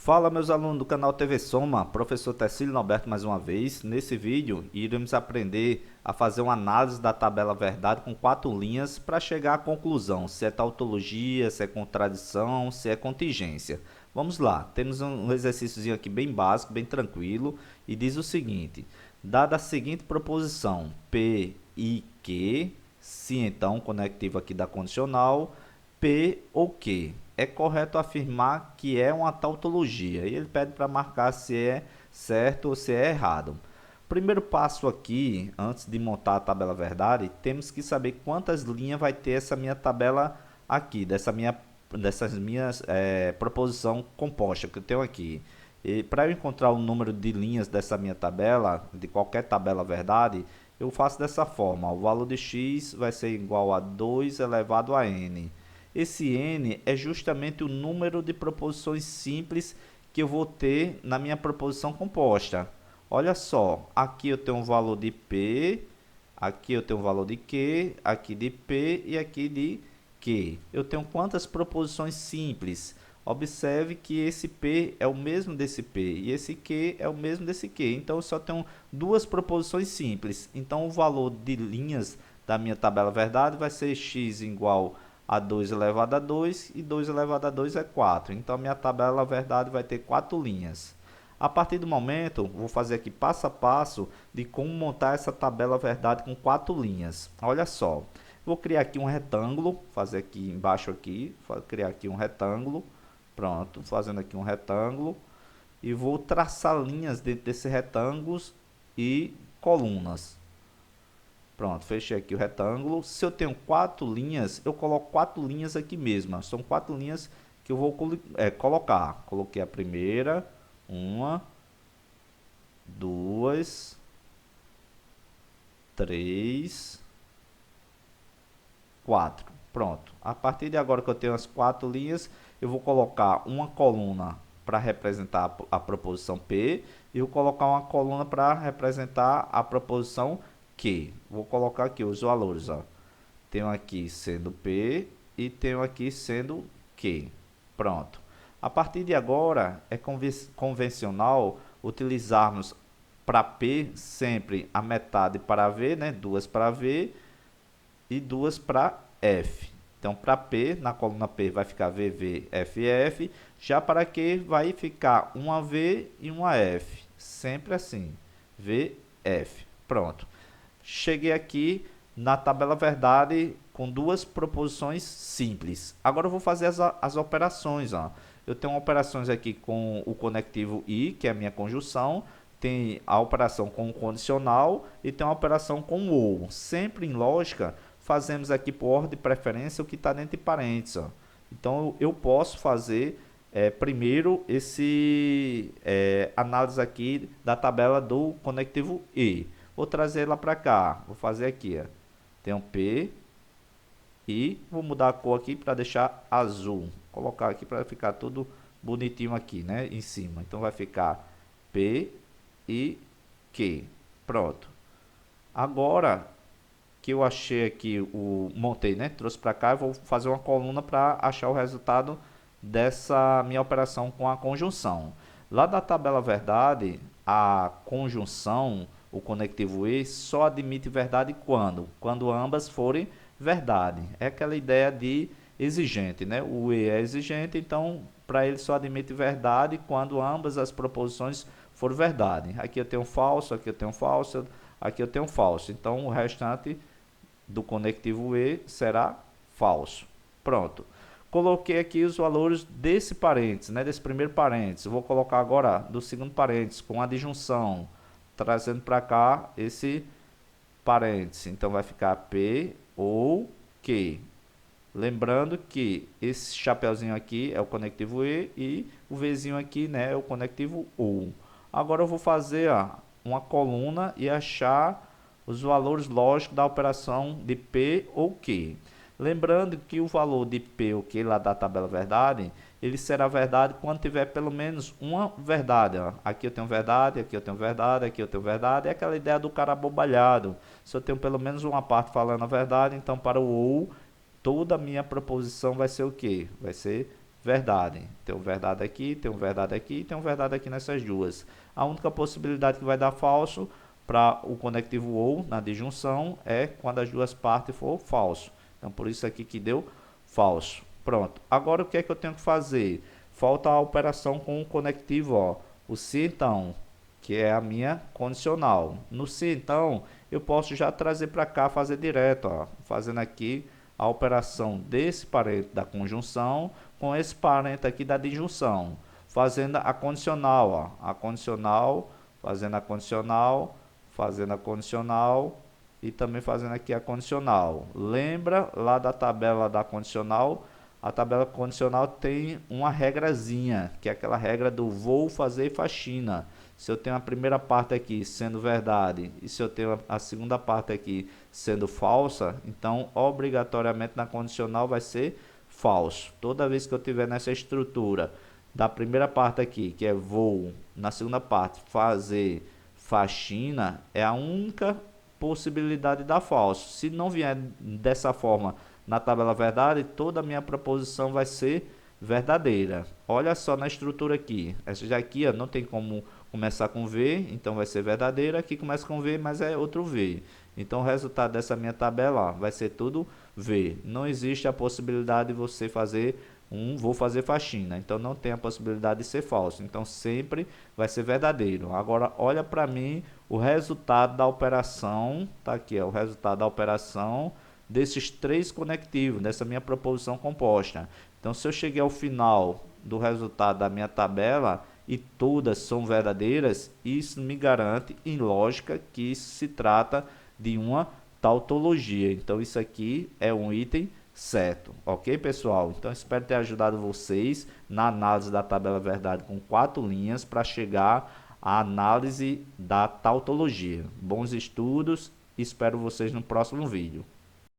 Fala meus alunos do canal TV Soma, professor Tecílio Norberto mais uma vez. Nesse vídeo iremos aprender a fazer uma análise da tabela verdade com 4 linhas para chegar à conclusão se é tautologia, se é contradição, se é contingência. Vamos lá, temos um exercíciozinho aqui bem básico, bem tranquilo e diz o seguinte: dada a seguinte proposição P e Q, se então conectivo aqui da condicional, P ou Q, é correto afirmar que é uma tautologia. E ele pede para marcar se é certo ou se é errado. Primeiro passo aqui, antes de montar a tabela verdade, temos que saber quantas linhas vai ter essa minha tabela aqui, dessas minhas proposição composta que eu tenho aqui. E para eu encontrar o número de linhas dessa minha tabela, de qualquer tabela verdade, eu faço dessa forma. O valor de x vai ser igual a 2 elevado a n. Esse n é justamente o número de proposições simples que eu vou ter na minha proposição composta. Olha só, aqui eu tenho um valor de P, aqui eu tenho um valor de Q, aqui de P e aqui de Q. Eu tenho quantas proposições simples? Observe que esse P é o mesmo desse P e esse Q é o mesmo desse Q. Então, eu só tenho duas proposições simples. Então, o valor de linhas da minha tabela verdade vai ser x igual a 2 elevado a 2 e 2 elevado a 2 é 4. Então, minha tabela verdade vai ter 4 linhas. A partir do momento, vou fazer aqui passo a passo de como montar essa tabela verdade com 4 linhas. Olha só, vou criar aqui um retângulo, fazer aqui embaixo aqui, criar aqui um retângulo. Pronto, fazendo aqui um retângulo e vou traçar linhas dentro desse retângulo e colunas. Pronto, fechei aqui o retângulo. Se eu tenho 4 linhas, eu coloco 4 linhas aqui mesmo. São 4 linhas que eu vou colocar. Coloquei a primeira, 1, 2, 3, 4. Pronto. A partir de agora que eu tenho as 4 linhas, eu vou colocar uma coluna para representar a proposição P e eu vou colocar uma coluna para representar a proposição Q. Vou colocar aqui os valores, ó. Tenho aqui sendo P e tenho aqui sendo Q. Pronto. A partir de agora é convencional utilizarmos para P sempre a metade para V, né? 2 para V e 2 para F. Então, para P, na coluna P vai ficar VV, FF. Já para Q vai ficar uma V e uma F. Sempre assim, VF. Pronto. Cheguei aqui na tabela verdade com duas proposições simples. Agora eu vou fazer as operações. Ó. Eu tenho operações aqui com o conectivo I, que é a minha conjunção. Tem a operação com o condicional e tem a operação com o ou. Sempre em lógica, fazemos aqui por ordem de preferência o que está dentro de parênteses. Ó. Então, eu posso fazer primeiro esse análise aqui da tabela do conectivo I. Vou trazer lá para cá. Vou fazer aqui. Ó. Tem um P e vou mudar a cor aqui para deixar azul. Vou colocar aqui para ficar tudo bonitinho aqui, né? Em cima. Então, vai ficar P e Q. Pronto. Agora que eu achei aqui, montei, né? Trouxe para cá, eu vou fazer uma coluna para achar o resultado dessa minha operação com a conjunção. Lá da tabela verdade, a conjunção, o conectivo E, só admite verdade quando? Quando ambas forem verdade. É aquela ideia de exigente, né? O E é exigente, então para ele só admite verdade quando ambas as proposições forem verdade. Aqui eu tenho falso, aqui eu tenho falso, aqui eu tenho falso. Então o restante do conectivo E será falso. Pronto. Coloquei aqui os valores desse parênteses, né, desse primeiro parênteses. Vou colocar agora do segundo parênteses com a disjunção, trazendo para cá esse parênteses. Então, vai ficar P ou Q. Lembrando que esse chapeuzinho aqui é o conectivo E o Vzinho aqui, né, é o conectivo OU. Agora, eu vou fazer uma coluna e achar os valores lógicos da operação de P ou Q. Lembrando que o valor de P ou Q lá da tabela verdade, ele será verdade quando tiver pelo menos uma verdade. Ó. Aqui eu tenho verdade, aqui eu tenho verdade, aqui eu tenho verdade. É aquela ideia do cara abobalhado. Se eu tenho pelo menos uma parte falando a verdade, então para o OU, toda a minha proposição vai ser o quê? Vai ser verdade. Tem um verdade aqui, tem um verdade aqui, tem um verdade aqui nessas duas. A única possibilidade que vai dar falso para o conectivo ou na disjunção é quando as duas partes for falso. Então, por isso aqui que deu falso. Pronto. Agora, o que é que eu tenho que fazer? Falta a operação com o conectivo, ó. O se então, que é a minha condicional. No se então, eu posso já trazer para cá, fazer direto, ó. Fazendo aqui a operação desse parente da conjunção com esse parente aqui da disjunção. Fazendo a condicional, ó. A condicional, fazendo a condicional, fazendo a condicional e também fazendo aqui a condicional. Lembra lá da tabela da condicional? A tabela condicional tem uma regrazinha, que é aquela regra do vou fazer faxina. Se eu tenho a primeira parte aqui sendo verdade e se eu tenho a segunda parte aqui sendo falsa, então obrigatoriamente na condicional vai ser falso. Toda vez que eu tiver nessa estrutura da primeira parte aqui, que é vou, na segunda parte fazer faxina, é a única possibilidade da falso. Se não vier dessa forma na tabela verdade, toda a minha proposição vai ser verdadeira. Olha só na estrutura aqui. Essa já aqui ó, não tem como começar com V, então vai ser verdadeira. Aqui começa com V, mas é outro V. Então o resultado dessa minha tabela ó, vai ser tudo V. Não existe a possibilidade de você fazer vou fazer faxina. Então não tem a possibilidade de ser falso. Então sempre vai ser verdadeiro. Agora olha para mim o resultado da operação. Tá aqui, ó, o resultado da operação desses três conectivos, dessa minha proposição composta. Então se eu cheguei ao final do resultado da minha tabela e todas são verdadeiras, isso me garante em lógica que isso se trata de uma tautologia. Então isso aqui é um item certo, ok pessoal? Então espero ter ajudado vocês na análise da tabela verdade com 4 linhas para chegar à análise da tautologia. Bons estudos, espero vocês no próximo vídeo.